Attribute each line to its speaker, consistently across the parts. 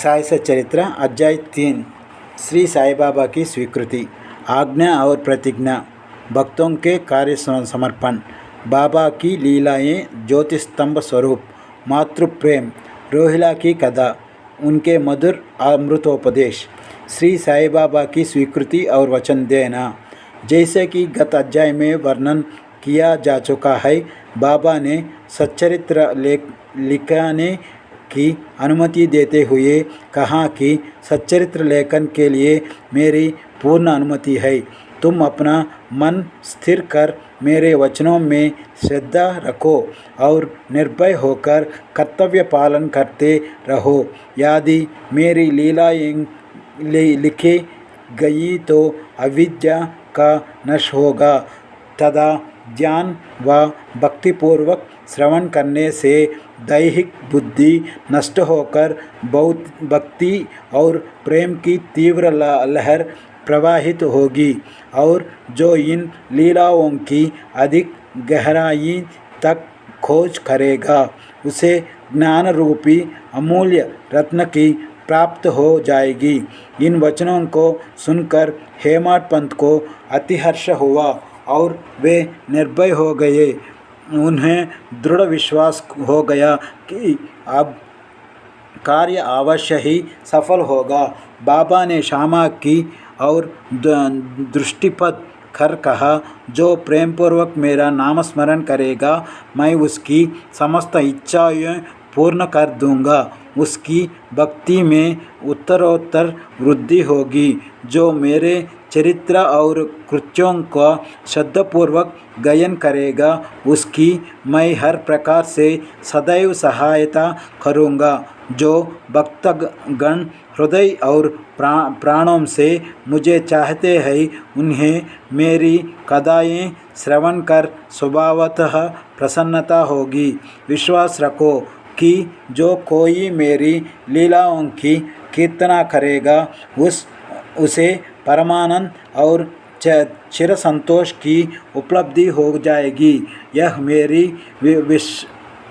Speaker 1: साई सच्चरित्र अध्याय 3। श्री साई बाबा की स्वीकृति, आज्ञा और प्रतिज्ञा, भक्तों के कार्य समर्पण, बाबा की लीलाएं, ज्योतिस्तंभ स्वरूप, मातृ प्रेम, रोहिला की कथा, उनके मधुर अमृतोपदेश, श्री साई बाबा की स्वीकृति और वचन देना। जैसे कि गत अध्याय में वर्णन किया जा चुका है, बाबा ने सच्चरित्र लिखने की अनुमति देते हुए कहा कि सच्चरित्र लेखन के लिए मेरी पूर्ण अनुमति है। तुम अपना मन स्थिर कर मेरे वचनों में श्रद्धा रखो और निर्भय होकर कर्तव्य पालन करते रहो। यदि मेरी लीलाएं लिखी गई तो अविद्या का नाश होगा तथा ध्यान व भक्तिपूर्वक श्रवण करने से दैहिक बुद्धि नष्ट होकर भक्ति और प्रेम की तीव्र लहर प्रवाहित होगी और जो इन लीलाओं की अधिक गहराई तक खोज करेगा उसे ज्ञान रूपी अमूल्य रत्न की प्राप्त हो जाएगी। इन वचनों को सुनकर हेमंत पंत को अतिहर्ष हुआ और वे निर्भय हो गए। उन्हें दृढ़ विश्वास हो गया कि अब कार्य अवश्य ही सफल होगा। बाबा ने क्षमा की और दृष्टिपत कर कहा, जो प्रेमपूर्वक मेरा नाम स्मरण करेगा मैं उसकी समस्त इच्छाएं पूर्ण कर दूंगा। उसकी भक्ति में उत्तरोत्तर वृद्धि होगी। जो मेरे चरित्र और कृत्यों का श्रद्धापूर्वक गायन करेगा उसकी मैं हर प्रकार से सदैव सहायता करूँगा। जो भक्तगण हृदय और प्राणों से मुझे चाहते हैं उन्हें मेरी कथाएं श्रवण कर स्वभावतः प्रसन्नता होगी। विश्वास रखो कि जो कोई मेरी लीलाओं की कीर्तना करेगा उसे परमानंद और चिर संतोष की उपलब्धि हो जाएगी। यह मेरी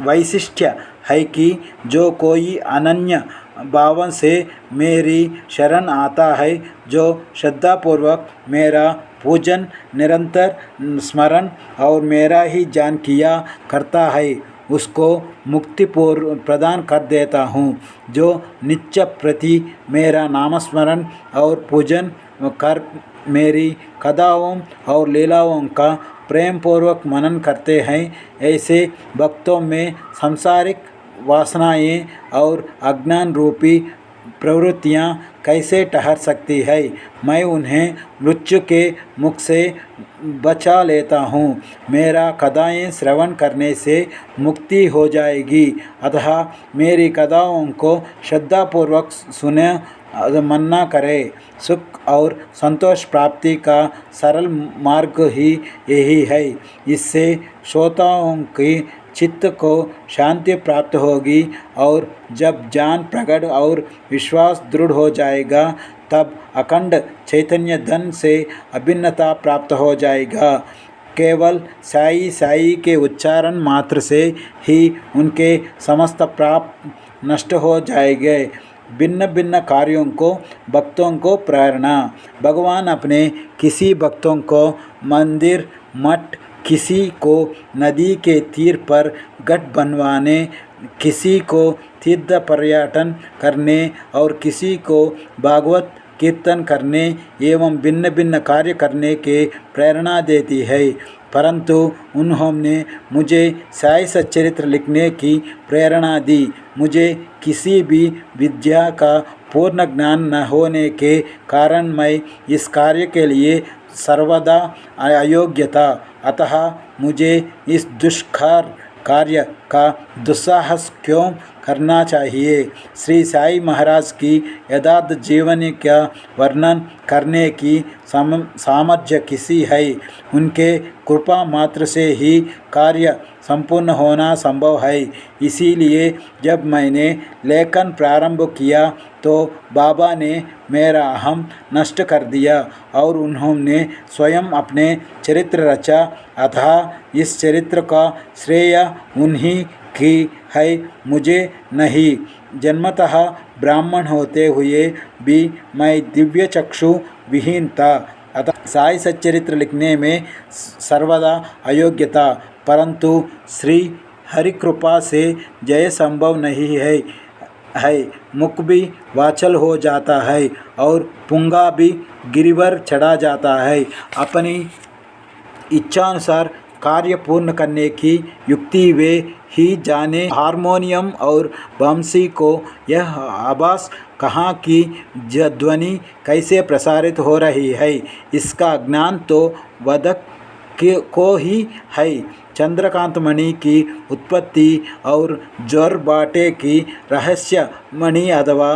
Speaker 1: वैशिष्ट्य है कि जो कोई अनन्य भाव से मेरी शरण आता है, जो श्रद्धापूर्वक मेरा पूजन, निरंतर स्मरण और मेरा ही ध्यान किया करता है, उसको मुक्ति प्रदान कर देता हूँ। जो नित्य प्रति मेरा नामस्मरण और पूजन कर मेरी कथाओं और लीलाओं का प्रेम पूर्वक मनन करते हैं, ऐसे भक्तों में सांसारिक वासनाएं और अज्ञान रूपी प्रवृत्तियां कैसे ठहर सकती है। मैं उन्हें मृत्यु के मुख से बचा लेता हूँ। मेरा कथाएं श्रवण करने से मुक्ति हो जाएगी। अतः मेरी कथाओं को श्रद्धापूर्वक सुने, मन्ना करे। सुख और संतोष प्राप्ति का सरल मार्ग ही यही है। इससे श्रोताओं की चित्त को शांति प्राप्त होगी और जब ज्ञान प्रकट और विश्वास दृढ़ हो जाएगा तब अखंड चैतन्य धन से अभिन्नता प्राप्त हो जाएगा। केवल साई साई के उच्चारण मात्र से ही उनके समस्त पाप नष्ट हो जाएंगे। भिन्न भिन्न कार्यों को भक्तों को प्रेरणा। भगवान अपने किसी भक्तों को मंदिर, मठ, किसी को नदी के तीर पर घट बनवाने, किसी को तीर्थ पर्यटन करने और किसी को भागवत कीर्तन करने एवं भिन्न भिन्न कार्य करने के प्रेरणा देती है। परंतु उन्होंने मुझे साई सच्चरित्र लिखने की प्रेरणा दी। मुझे किसी भी विद्या का पूर्ण ज्ञान न होने के कारण मैं इस कार्य के लिए सर्वदा अयोग्य था। अतः मुझे इस दुष्कर कार्य का दुस्साहस क्यों करना चाहिए। श्री साई महाराज की यथार्थ जीवनी का वर्णन करने की सामर्थ्य किसी है। उनके कृपा मात्र से ही कार्य संपूर्ण होना संभव है। इसीलिए जब मैंने लेखन प्रारंभ किया तो बाबा ने मेरा अहम नष्ट कर दिया और उन्होंने स्वयं अपने चरित्र रचा। अतः इस चरित्र का श्रेय उन्हीं की है, मुझे नहीं। जन्मतः ब्राह्मण होते हुए भी मैं दिव्य चक्षु विहीन था, अतः साई सच्चरित्र लिखने में सर्वदा अयोग्य था। परंतु श्री हरिकृपा से जय संभव नहीं है। मुख भी वाचल हो जाता है और पुंगा भी गिरिवर चढ़ा जाता है। अपनी इच्छानुसार कार्य पूर्ण करने की युक्ति वे ही जाने। हारमोनियम और बंसी को यह आभास कहाँ की ध्वनि कैसे प्रसारित हो रही है, इसका ज्ञान तो वादक को ही है। चंद्रकांत मणि की उत्पत्ति और ज्वर बाटे की रहस्य मणि अथवा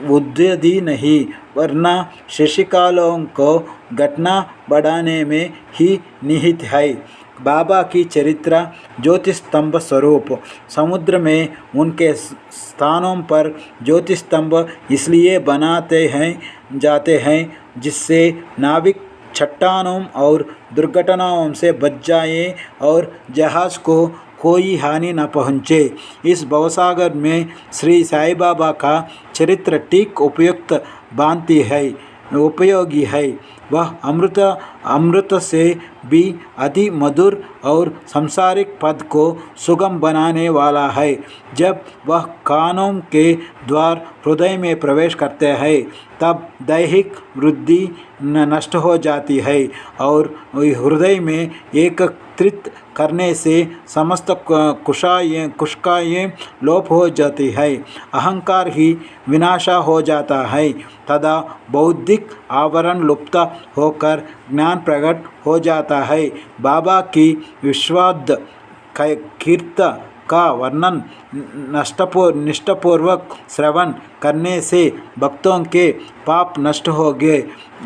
Speaker 1: उद्यदि नहीं, वरना शशिकालों को घटना बढ़ाने में ही निहित है। बाबा की चरित्र ज्योतिस्तंभ स्वरूप। समुद्र में उनके स्थानों पर ज्योतिस्तंभ इसलिए बनाते जाते हैं जिससे नाविक चट्टानों और दुर्घटनाओं से बच जाए और जहाज़ को कोई हानि न पहुँचे। इस भवसागर में श्री साई बाबा का चरित्र ठीक उपयुक्त भांति है, उपयोगी है। वह अमृत से भी अति मधुर और सांसारिक पद को सुगम बनाने वाला है। जब वह कानों के द्वार हृदय में प्रवेश करते हैं तब दैहिक वृद्धि नष्ट हो जाती है और हृदय में एकत्रित करने से समस्त कुशकाएँ लोप हो जाती है, अहंकार ही विनाशा हो जाता है। तदा बौद्धिक आवरण लुप्त होकर ज्ञान प्रकट हो जाता है। बाबा की विश्वाद्ध कीर्त का वर्णन निष्ठापूर्वक श्रवण करने से भक्तों के पाप नष्ट हो गए,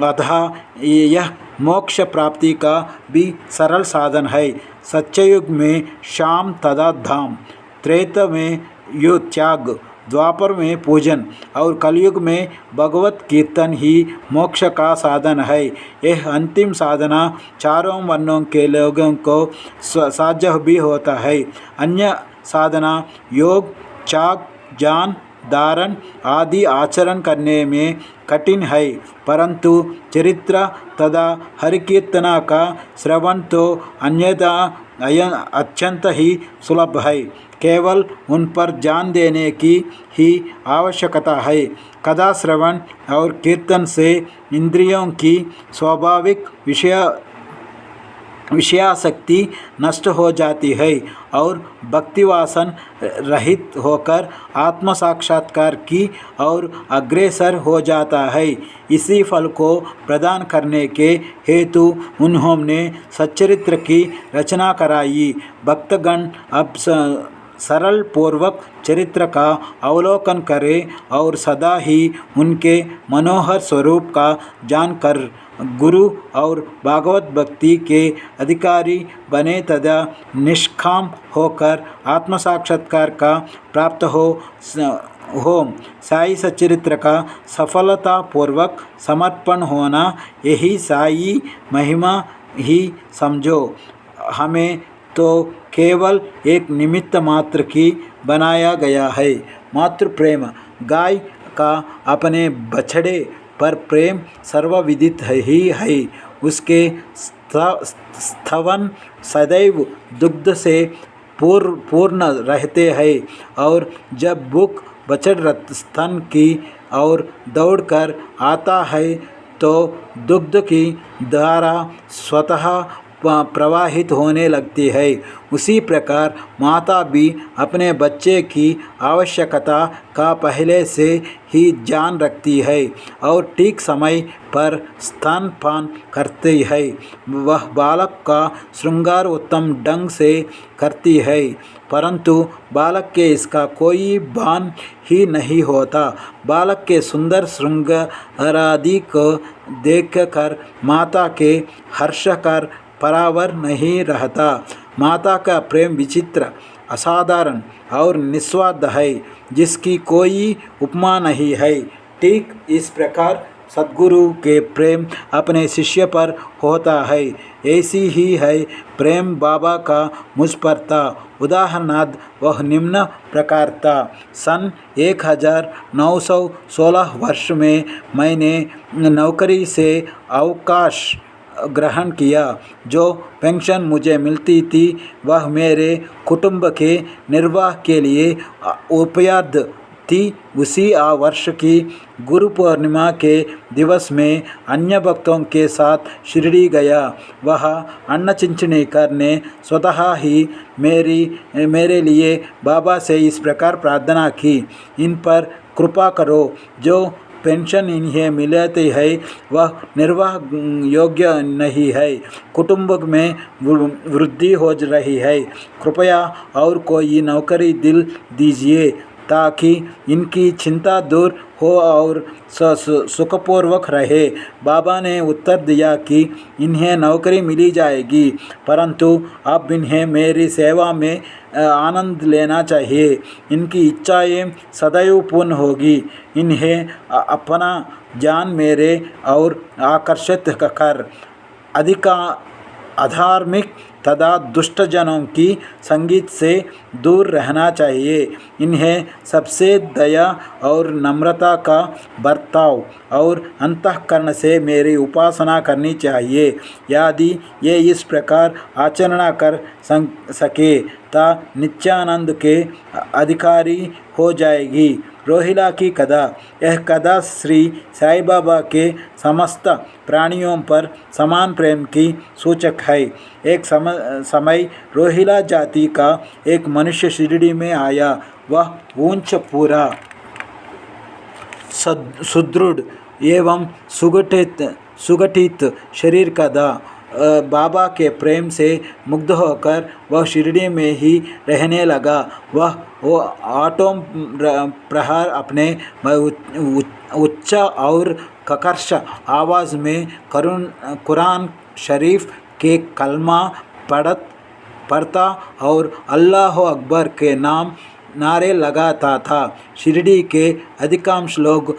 Speaker 1: अतः यह मोक्ष प्राप्ति का भी सरल साधन है। सत्ययुग में शाम तथा धाम, त्रेता में युग त्याग, द्वापर में पूजन और कलयुग में भगवत कीर्तन ही मोक्ष का साधन है। यह अंतिम साधना चारों वर्णों के लोगों को साध्य भी होता है। अन्य साधना योग, त्याग, ज्ञान, धारण आदि आचरण करने में कठिन है, परंतु चरित्र तथा हरिकीर्तना का श्रवण तो अन्यथा अत्यंत ही सुलभ है। केवल उन पर ध्यान देने की ही आवश्यकता है। कथा श्रवण और कीर्तन से इंद्रियों की स्वाभाविक विषयासक्ति नष्ट हो जाती है और भक्तिवासन रहित होकर आत्म साक्षात्कार की और अग्रसर हो जाता है। इसी फल को प्रदान करने के हेतु उन्होंने सच्चरित्र की रचना कराई। भक्तगण अब सरल पूर्वक चरित्र का अवलोकन करें और सदा ही उनके मनोहर स्वरूप का जानकर गुरु और भागवत भक्ति के अधिकारी बने तथा निष्काम होकर आत्म साक्षात्कार का प्राप्त हो। साई सच्चरित्र का सफलता पूर्वक समर्पण होना यही साई महिमा ही समझो। हमें तो केवल एक निमित्त मात्र की बनाया गया है। मातृ प्रेम, गाय का अपने बछड़े पर प्रेम सर्वविदित ही है। उसके स्तवन सदैव दुग्ध से पूर्ण रहते हैं और जब भूख बछड़ स्तन की ओर दौड़कर आता है तो दुग्ध की धारा स्वतः प्रवाहित होने लगती है। उसी प्रकार माता भी अपने बच्चे की आवश्यकता का पहले से ही जान रखती है और ठीक समय पर स्तनपान करती है। वह बालक का श्रृंगार उत्तम ढंग से करती है, परंतु बालक के इसका कोई भान ही नहीं होता। बालक के सुंदर श्रृंगारादि को देखकर माता के हर्ष कर परावर नहीं रहता। माता का प्रेम विचित्र, असाधारण और निस्वार्थ है, जिसकी कोई उपमा नहीं है। ठीक इस प्रकार सद्गुरु के प्रेम अपने शिष्य पर होता है, ऐसी ही है प्रेम बाबा का मुझ पर था। उदाहरणार्थ वह निम्न प्रकार था। सन 1916 वर्ष में मैंने नौकरी से अवकाश ग्रहण किया। जो पेंशन मुझे मिलती थी वह मेरे कुटुंब के निर्वाह के लिए उपलब्ध थी। उसी वर्ष की गुरु पूर्णिमा के दिवस में अन्य भक्तों के साथ शिरडी गया। वह अन्न चिंचनी करने स्वतः ही मेरे लिए बाबा से इस प्रकार प्रार्थना की, इन पर कृपा करो। जो पेंशन इन्हें मिलती है वह निर्वाह योग्य नहीं है। कुटुंब में वृद्धि हो रही है। कृपया और कोई नौकरी दिल दीजिए ताकि इनकी चिंता दूर हो और सुखपूर्वक रहे। बाबा ने उत्तर दिया कि इन्हें नौकरी मिली जाएगी, परंतु अब इन्हें मेरी सेवा में आनंद लेना चाहिए। इनकी इच्छाएं सदैव पूर्ण होगी। इन्हें अपना ज्ञान मेरे और आकर्षित कर अधार्मिक तथा दुष्टजनों की संगीत से दूर रहना चाहिए। इन्हें सबसे दया और नम्रता का बर्ताव और अंतःकरण से मेरी उपासना करनी चाहिए। यदि ये इस प्रकार आचरण कर सके तो नित्यानंद के अधिकारी हो जाएगी। रोहिला की कथा। यह कथा श्री साई बाबा के समस्त प्राणियों पर समान प्रेम की सूचक है। एक समय रोहिला जाति का एक मनुष्य शिरडी में आया। वह ऊंच पूरा सुदृढ़ एवं सुगठित शरीर का था। बाबा के प्रेम से मुग्ध होकर वह शिरडी में ही रहने लगा। वो आठों प्रहर अपने उच्च और कर्कश आवाज़ में कुरान शरीफ के कलमा पढ़ता और अल्लाह अकबर के नारे लगाता था। शिरडी के अधिकांश लोग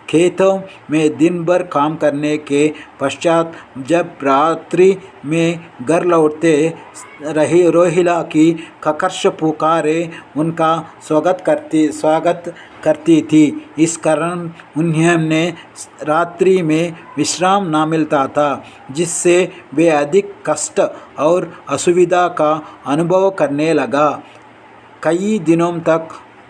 Speaker 1: खेतों में दिन भर काम करने के पश्चात जब रात्रि में घर लौटते रही रोहिला की कर्कश पुकारें उनका स्वागत करती थी। इस कारण उन्हें रात्रि में विश्राम न मिलता था, जिससे वे अधिक कष्ट और असुविधा का अनुभव करने लगा। कई दिनों तक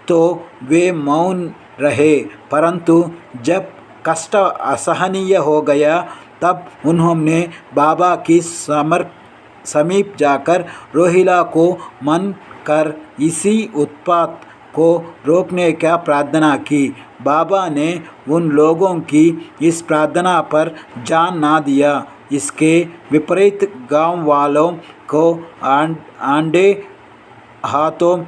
Speaker 1: तो वे मौन रहे, परंतु जब कष्ट असहनीय हो गया तब उन्होंने बाबा की समीप जाकर रोहिला को मन कर इसी उत्पात को रोकने का प्रार्थना की। बाबा ने उन लोगों की इस प्रार्थना पर ध्यान न दिया। इसके विपरीत गांव वालों को आंडे हाथों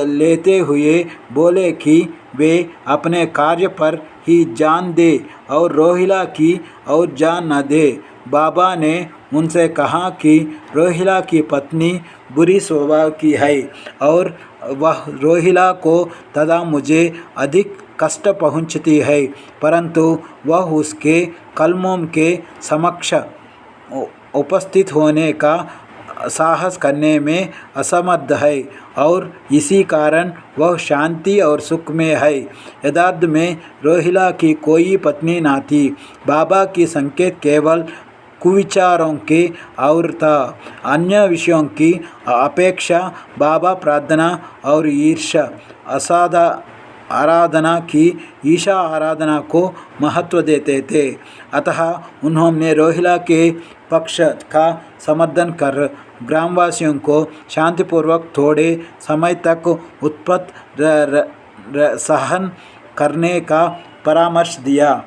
Speaker 1: लेते हुए बोले कि वे अपने कार्य पर ही जान दे और रोहिला की और जान न दे। बाबा ने उनसे कहा कि रोहिला की पत्नी बुरी स्वभाव की है और वह रोहिला को तथा मुझे अधिक कष्ट पहुंचती है, परंतु वह उसके कलमों के समक्ष उपस्थित होने का साहस करने में असमर्थ है और इसी कारण वह शांति और सुख में है। यथार्थ में रोहिला की कोई पत्नी न थी। बाबा की संकेत केवल कुविचारों के और था। अन्य विषयों की अपेक्षा बाबा प्रार्थना और ईशा आराधना को महत्व देते थे। अतः उन्होंने रोहिला के पक्ष का समर्थन कर ग्रामवासियों को शांतिपूर्वक थोड़े समय तक उत्पात सहन करने का परामर्श दिया।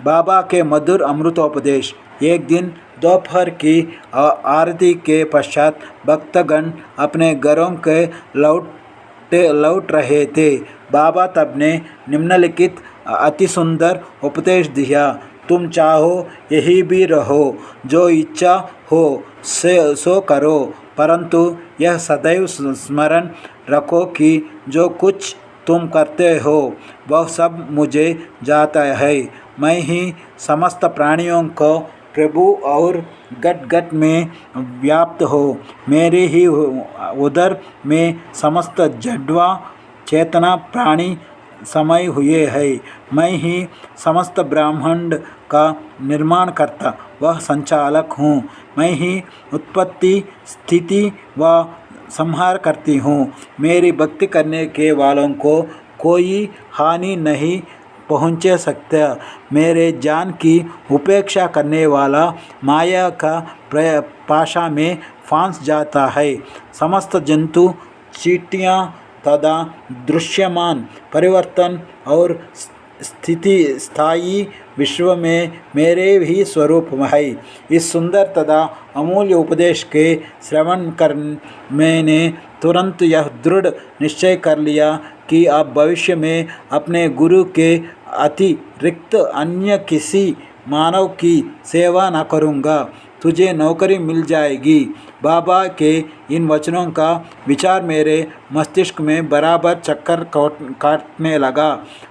Speaker 1: बाबा के मधुर अमृतोपदेश। एक दिन दोपहर की आरती के पश्चात भक्तगण अपने घरों के लौट रहे थे। बाबा तब ने निम्नलिखित अति सुंदर उपदेश दिया। तुम चाहो यही भी रहो, जो इच्छा हो सो करो, परंतु यह सदैव स्मरण रखो कि जो कुछ तुम करते हो वह सब मुझे जाता है। मैं ही समस्त प्राणियों को प्रभु और गट गट में व्याप्त हो। मेरे ही उदर में समस्त जड्वा चेतना प्राणी समय हुए है। मैं ही समस्त ब्रह्मांड का निर्माण करता वह संचालक हूँ। मैं ही उत्पत्ति स्थिति व संहार करती हूँ। मेरी भक्ति करने के वालों को कोई हानि नहीं पहुँचे सकता। मेरे ज्ञान की उपेक्षा करने वाला माया का पाशा में फांस जाता है। समस्त जंतु चींटियाँ तथा दृश्यमान परिवर्तन और स्थिति स्थायी विश्व में मेरे ही स्वरूप है। इस सुंदर तथा अमूल्य उपदेश के श्रवण कर मैंने तुरंत यह दृढ़ निश्चय कर लिया कि अब भविष्य में अपने गुरु के अतिरिक्त अन्य किसी मानव की सेवा न करूँगा। तुझे नौकरी मिल जाएगी। बाबा के इन वचनों का विचार मेरे मस्तिष्क में बराबर चक्कर काटने लगा।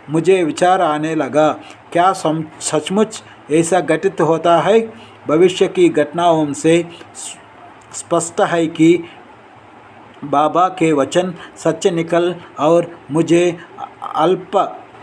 Speaker 1: मुझे विचार आने लगा, क्या सचमुच ऐसा घटित होता है? भविष्य की घटनाओं से स्पष्ट है कि बाबा के वचन सच्चे निकल और मुझे अल्प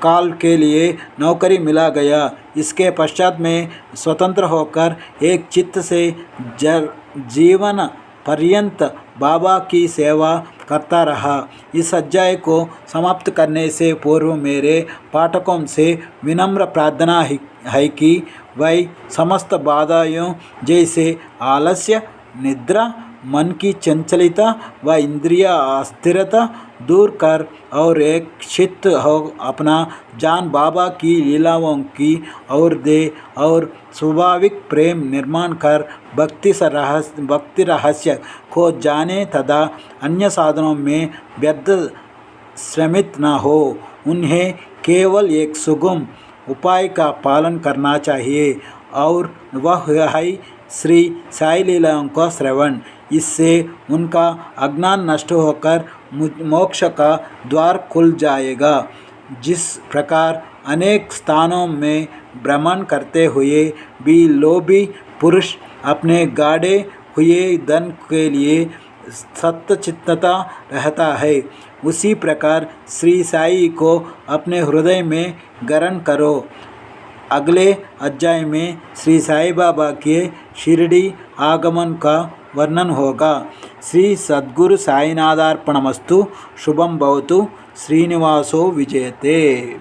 Speaker 1: काल के लिए नौकरी मिला गया। इसके पश्चात मैं स्वतंत्र होकर एक चित्त से जीवन पर्यंत बाबा की सेवा करता रहा। इस अध्याय को समाप्त करने से पूर्व मेरे पाठकों से विनम्र प्रार्थना है कि वह समस्त बाधाओं जैसे आलस्य, निद्रा, मन की चंचलता व इंद्रिय अस्थिरता दूर कर और एक चित्त हो अपना जान बाबा की लीलाओं की ओर दे और स्वाभाविक प्रेम निर्माण कर भक्ति रहस्य को जाने तथा अन्य साधनों में व्यर्थ श्रमित न हो। उन्हें केवल एक सुगम उपाय का पालन करना चाहिए और वह है श्री साई लीलाओं का श्रवण। इससे उनका अज्ञान नष्ट होकर मोक्ष का द्वार खुल जाएगा। जिस प्रकार अनेक स्थानों में भ्रमण करते हुए भी लोभी पुरुष अपने गाड़े हुए धन के लिए सत्चित्तता रहता है, उसी प्रकार श्री साई को अपने हृदय में ग्रहण करो। अगले अध्याय में श्री साई बाबा के शिरडी आगमन का वर्णन होगा। श्री सद्गुरु साईनाथार्पणमस्तु। शुभम भवतु। श्रीनिवासो विजयते।